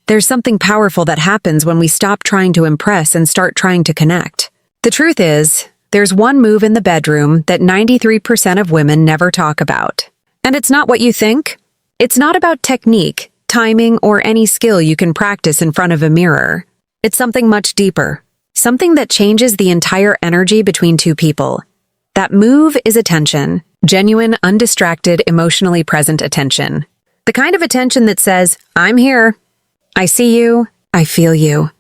There's something powerful that happens when we stop trying to impress and start trying to connect. The truth is, there's one move in the bedroom that 93% of women never talk about. And it's not what you think. It's not about technique, timing, or any skill you can practice in front of a mirror. It's something much deeper. Something that changes the entire energy between two people. That move is attention. Genuine, undistracted, emotionally present attention. The kind of attention that says, I'm here. I see you. I feel you.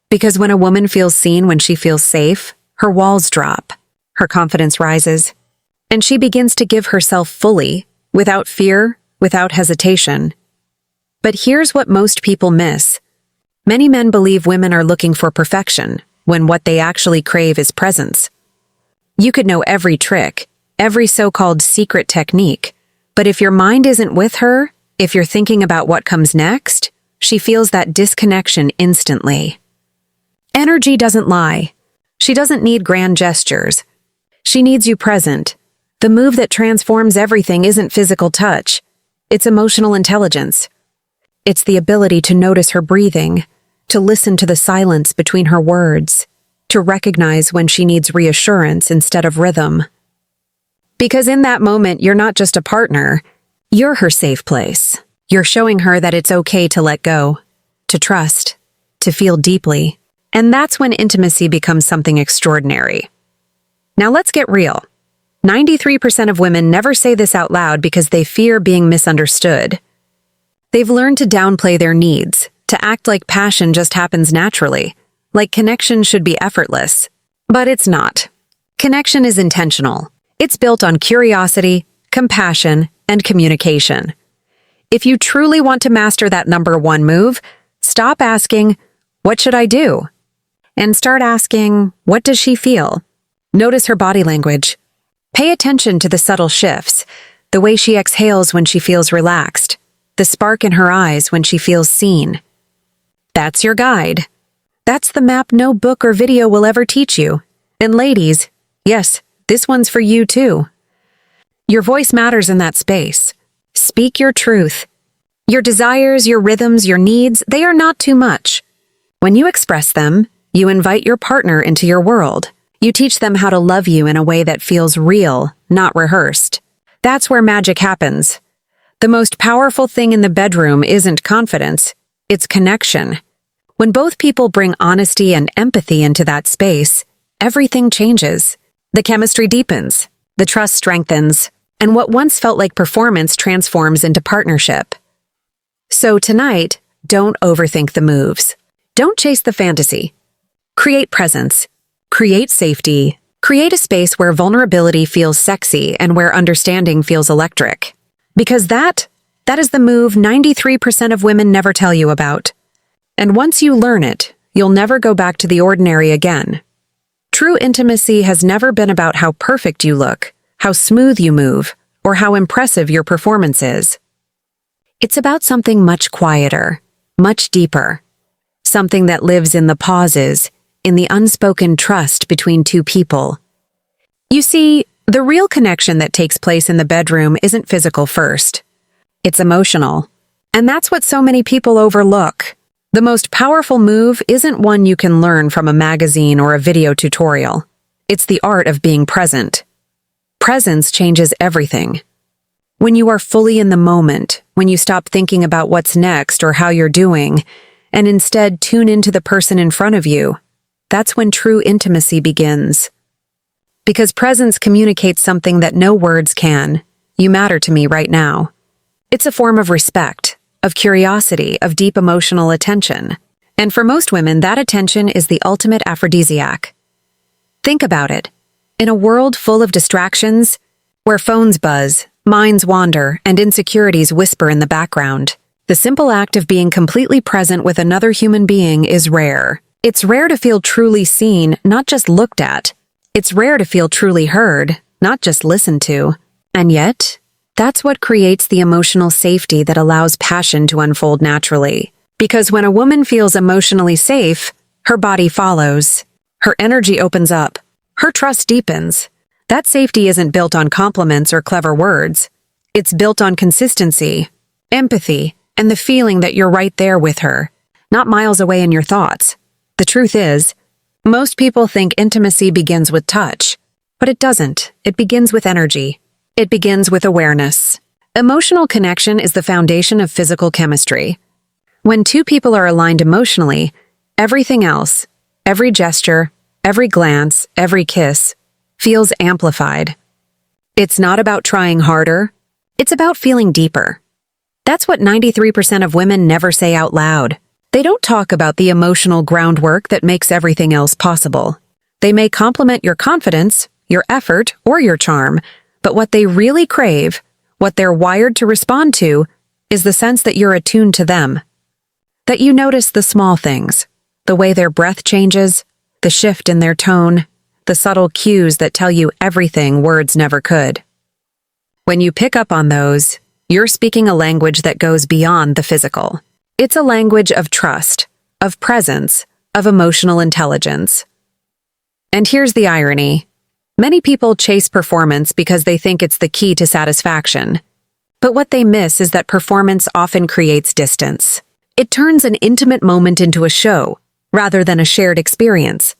Because when a woman feels seen, when she feels safe, her walls drop. Her confidence rises. And she begins to give herself fully, without fear, without hesitation. But here's what most people miss. Many men believe women are looking for perfection, when what they actually crave is presence. You could know every trick, every so-called secret technique, but if your mind isn't with her, if you're thinking about what comes next, she feels that disconnection instantly. Energy doesn't lie. She doesn't need grand gestures. She needs you present. The move that transforms everything isn't physical touch. It's emotional intelligence. It's the ability to notice her breathing, to listen to the silence between her words, to recognize when she needs reassurance instead of rhythm. Because in that moment, you're not just a partner, you're her safe place. You're showing her that it's okay to let go, to trust, to feel deeply. And that's when intimacy becomes something extraordinary. Now let's get real. 93% of women never say this out loud because they fear being misunderstood. They've learned to downplay their needs, to act like passion just happens naturally, like connection should be effortless. But it's not. Connection is intentional. It's built on curiosity, compassion, and communication. If you truly want to master that number one move, stop asking, what should I do? And start asking, what does she feel? Notice her body language. Pay attention to the subtle shifts, the way she exhales when she feels relaxed, the spark in her eyes when she feels seen. That's your guide. That's the map no book or video will ever teach you. And ladies, yes, this one's for you too. Your voice matters in that space. Speak your truth. Your desires, your rhythms, your needs, they are not too much. When you express them, you invite your partner into your world. You teach them how to love you in a way that feels real, not rehearsed. That's where magic happens. The most powerful thing in the bedroom isn't confidence, it's connection. When both people bring honesty and empathy into that space, everything changes. The chemistry deepens, the trust strengthens, and what once felt like performance transforms into partnership. So tonight, don't overthink the moves. Don't chase the fantasy. Create presence. Create safety. Create a space where vulnerability feels sexy and where understanding feels electric. Because that is the move 93% of women never tell you about. And once you learn it, you'll never go back to the ordinary again. True intimacy has never been about how perfect you look, how smooth you move, or how impressive your performance is. It's about something much quieter, much deeper. Something that lives in the pauses, in the unspoken trust between two people. You see, the real connection that takes place in the bedroom isn't physical first. It's emotional. And that's what so many people overlook. The most powerful move isn't one you can learn from a magazine or a video tutorial. It's the art of being present. Presence changes everything. When you are fully in the moment, when you stop thinking about what's next or how you're doing, and instead tune into the person in front of you, that's when true intimacy begins. Because presence communicates something that no words can. You matter to me right now. It's a form of respect, of curiosity, of deep emotional attention. And for most women, that attention is the ultimate aphrodisiac. Think about it. In a world full of distractions, where phones buzz, minds wander, and insecurities whisper in the background, the simple act of being completely present with another human being is rare. It's rare to feel truly seen, not just looked at. It's rare to feel truly heard, not just listened to. And yet, that's what creates the emotional safety that allows passion to unfold naturally. Because when a woman feels emotionally safe, her body follows. Her energy opens up. Her trust deepens. That safety isn't built on compliments or clever words. It's built on consistency, empathy, and the feeling that you're right there with her. not miles away in your thoughts. The truth is, most people think intimacy begins with touch, but it doesn't. It begins with energy. It begins with awareness. Emotional connection is the foundation of physical chemistry. When two people are aligned emotionally, everything else, every gesture, every glance, every kiss, feels amplified. It's not about trying harder, it's about feeling deeper. That's what 93% of women never say out loud. They don't talk about the emotional groundwork that makes everything else possible. They may compliment your confidence, your effort, or your charm, but what they really crave, what they're wired to respond to, is the sense that you're attuned to them. That you notice the small things, the way their breath changes, the shift in their tone, the subtle cues that tell you everything words never could. When you pick up on those, you're speaking a language that goes beyond the physical. It's a language of trust, of presence, of emotional intelligence. And here's the irony. Many people chase performance because they think it's the key to satisfaction. But what they miss is that performance often creates distance. It turns an intimate moment into a show, rather than a shared experience.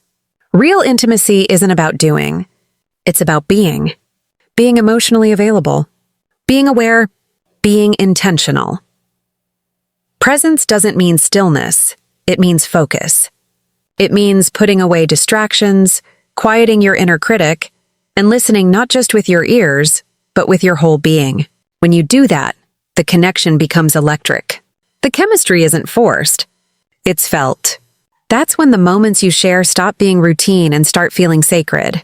Real intimacy isn't about doing. It's about being. Being emotionally available. Being aware. Being intentional. Presence doesn't mean stillness. It means focus. It means putting away distractions, quieting your inner critic, and listening not just with your ears, but with your whole being. When you do that, the connection becomes electric. The chemistry isn't forced. It's felt. That's when the moments you share stop being routine and start feeling sacred.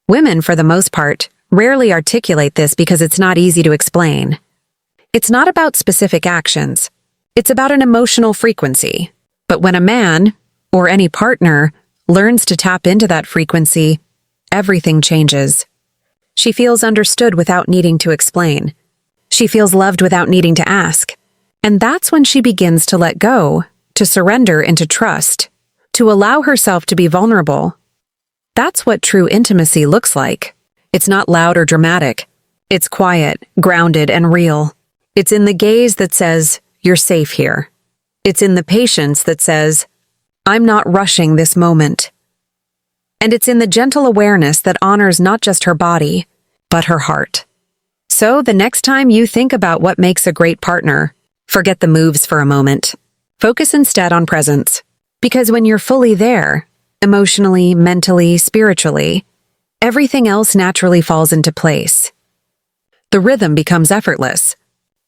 Women, for the most part, rarely articulate this because it's not easy to explain. It's not about specific actions. It's about an emotional frequency. But when a man, or any partner, learns to tap into that frequency, everything changes. She feels understood without needing to explain. She feels loved without needing to ask. And that's when she begins to let go, to surrender into trust, to allow herself to be vulnerable. That's what true intimacy looks like. It's not loud or dramatic. It's quiet, grounded, and real. It's in the gaze that says, "You're safe here." It's in the patience that says, "I'm not rushing this moment." And it's in the gentle awareness that honors not just her body, but her heart. So the next time you think about what makes a great partner, forget the moves for a moment. Focus instead on presence. Because when you're fully there, emotionally, mentally, spiritually, everything else naturally falls into place. The rhythm becomes effortless.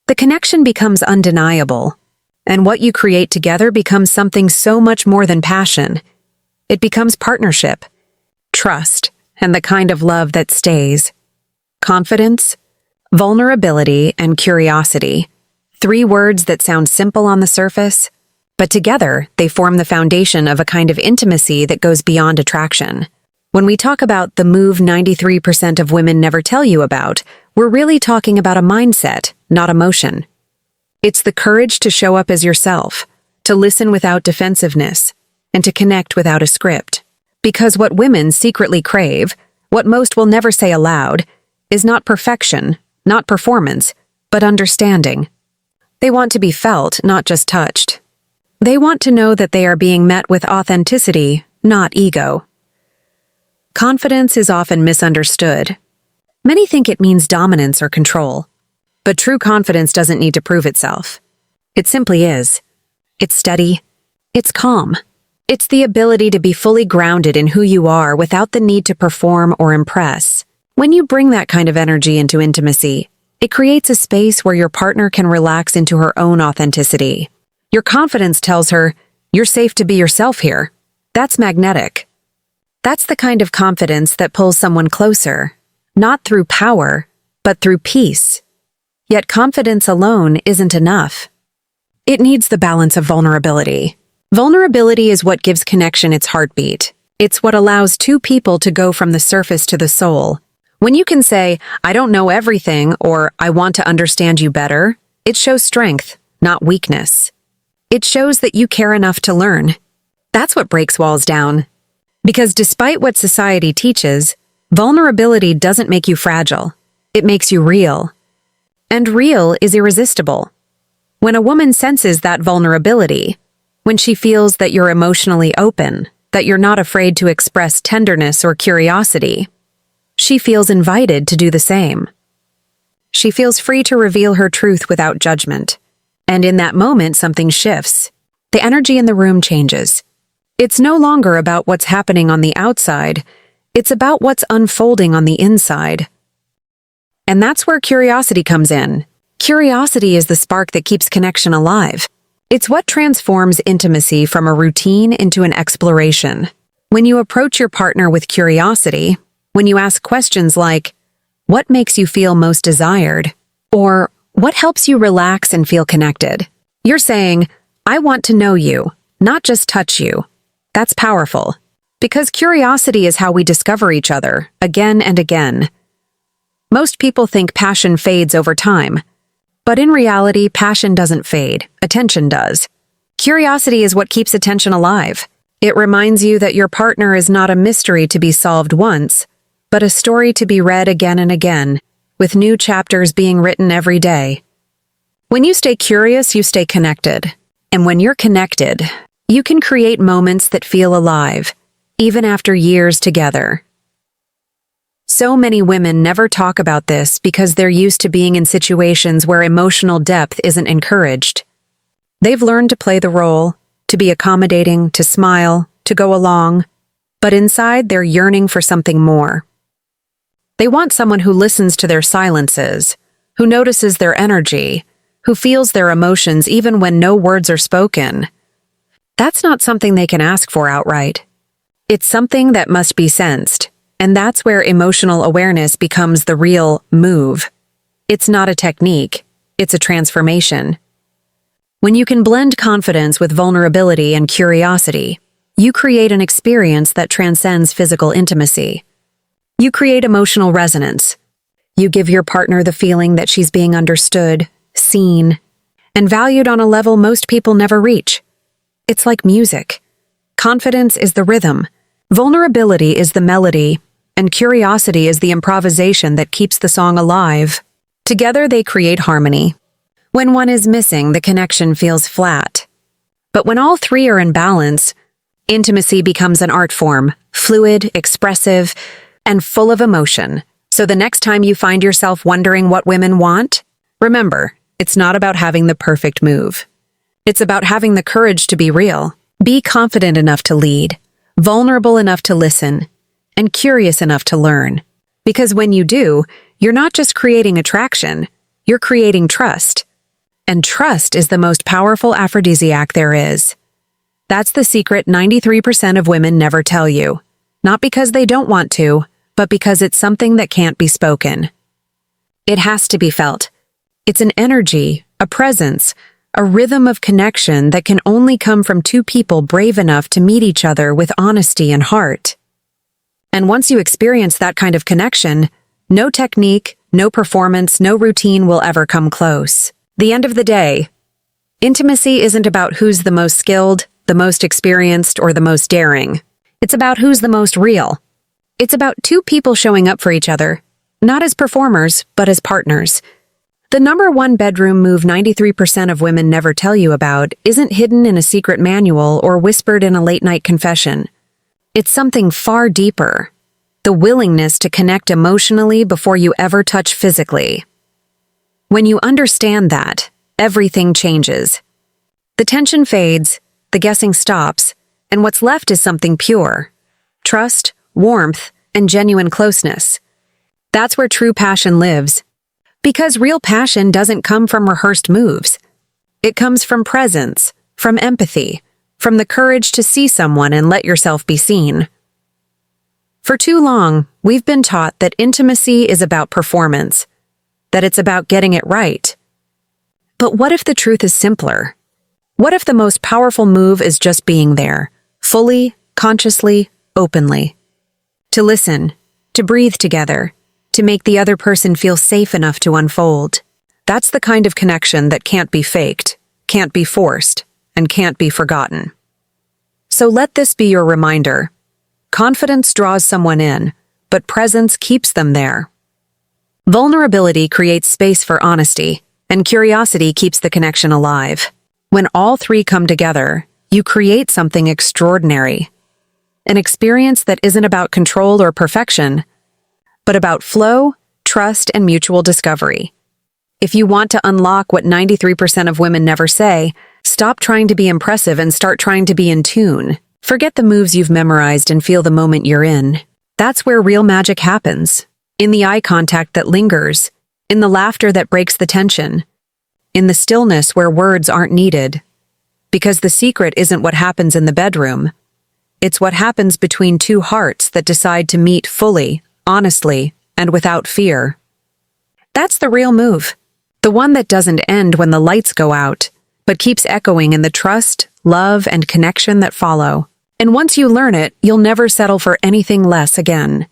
The connection becomes undeniable. And what you create together becomes something so much more than passion. It becomes partnership, trust, and the kind of love that stays. Confidence, vulnerability, and curiosity. 3 words that sound simple on the surface, but together they form the foundation of a kind of intimacy that goes beyond attraction. When we talk about the move 93% of women never tell you about, we're really talking about a mindset, not emotion. It's the courage to show up as yourself, to listen without defensiveness, and to connect without a script. Because what women secretly crave, what most will never say aloud, is not perfection, not performance, but understanding. They want to be felt, not just touched. They want to know that they are being met with authenticity, not ego. Confidence is often misunderstood. Many think it means dominance or control. But true confidence doesn't need to prove itself. It simply is. It's steady. It's calm. It's the ability to be fully grounded in who you are without the need to perform or impress. When you bring that kind of energy into intimacy, it creates a space where your partner can relax into her own authenticity. Your confidence tells her, "You're safe to be yourself here." That's magnetic. That's the kind of confidence that pulls someone closer, not through power, but through peace. Yet confidence alone isn't enough. It needs the balance of vulnerability. Vulnerability is what gives connection its heartbeat. It's what allows two people to go from the surface to the soul. When you can say, "I don't know everything," or "I want to understand you better," it shows strength, not weakness. It shows that you care enough to learn. That's what breaks walls down. Because despite what society teaches, vulnerability doesn't make you fragile. It makes you real. And real is irresistible. When a woman senses that vulnerability, When she feels that you're emotionally open, that you're not afraid to express tenderness or curiosity, she feels invited to do the same. She feels free to reveal her truth without judgment. And in that moment, something shifts. The energy in the room changes. It's no longer about what's happening on the outside. It's about what's unfolding on the inside. And that's where curiosity comes in. Curiosity is the spark that keeps connection alive. It's what transforms intimacy from a routine into an exploration. When you approach your partner with curiosity, when you ask questions like, "What makes you feel most desired?" or "What helps you relax and feel connected?" you're saying, "I want to know you, not just touch you." That's powerful, because curiosity is how we discover each other, again and again. Most people think passion fades over time. But in reality, passion doesn't fade, attention does. Curiosity is what keeps attention alive. It reminds you that your partner is not a mystery to be solved once, but a story to be read again and again, with new chapters being written every day. When you stay curious, you stay connected. And when you're connected, you can create moments that feel alive, even after years together. So many women never talk about this because they're used to being in situations where emotional depth isn't encouraged. They've learned to play the role, to be accommodating, to smile, to go along, but inside they're yearning for something more. They want someone who listens to their silences, who notices their energy, who feels their emotions even when no words are spoken. That's not something they can ask for outright. It's something that must be sensed. And that's where emotional awareness becomes the real move. It's not a technique, it's a transformation. When you can blend confidence with vulnerability and curiosity, you create an experience that transcends physical intimacy. You create emotional resonance. You give your partner the feeling that she's being understood, seen, and valued on a level most people never reach. It's like music. Confidence is the rhythm, vulnerability is the melody, and curiosity is the improvisation that keeps the song alive. Together they create harmony. When one is missing, the connection feels flat. But when all three are in balance, intimacy becomes an art form, fluid, expressive, and full of emotion. So the next time you find yourself wondering what women want, remember, it's not about having the perfect move. It's about having the courage to be real. Be confident enough to lead, vulnerable enough to listen, and curious enough to learn. Because when you do, you're not just creating attraction, you're creating trust. And trust is the most powerful aphrodisiac there is. That's the secret 93% of women never tell you. Not because they don't want to, but because it's something that can't be spoken. It has to be felt. It's an energy, a presence, a rhythm of connection that can only come from two people brave enough to meet each other with honesty and heart. And once you experience that kind of connection, no technique, no performance, no routine will ever come close. The end of the day, intimacy isn't about who's the most skilled, the most experienced, or the most daring. It's about who's the most real. It's about two people showing up for each other, not as performers, but as partners. The number one bedroom move 93% of women never tell you about isn't hidden in a secret manual or whispered in a late-night confession. It's something far deeper, the willingness to connect emotionally before you ever touch physically. When you understand that, everything changes. The tension fades, the guessing stops, and what's left is something pure. Trust, warmth, and genuine closeness. That's where true passion lives. Because real passion doesn't come from rehearsed moves. It comes from presence, from empathy, from the courage to see someone and let yourself be seen. For too long, we've been taught that intimacy is about performance, that it's about getting it right. But what if the truth is simpler? What if the most powerful move is just being there, fully, consciously, openly? To listen, to breathe together, to make the other person feel safe enough to unfold. That's the kind of connection that can't be faked, can't be forced, and can't be forgotten. So let this be your reminder. Confidence draws someone in, but presence keeps them there. Vulnerability creates space for honesty, and curiosity keeps the connection alive. When all three come together, you create something extraordinary. An experience that isn't about control or perfection, but about flow, trust, and mutual discovery. If you want to unlock what 93% of women never say, stop trying to be impressive and start trying to be in tune. Forget the moves you've memorized and feel the moment you're in. That's where real magic happens. In the eye contact that lingers, in the laughter that breaks the tension, in the stillness where words aren't needed. Because the secret isn't what happens in the bedroom. It's what happens between two hearts that decide to meet fully, honestly, and without fear. That's the real move. The one that doesn't end when the lights go out, but keeps echoing in the trust, love, and connection that follow. And once you learn it, you'll never settle for anything less again.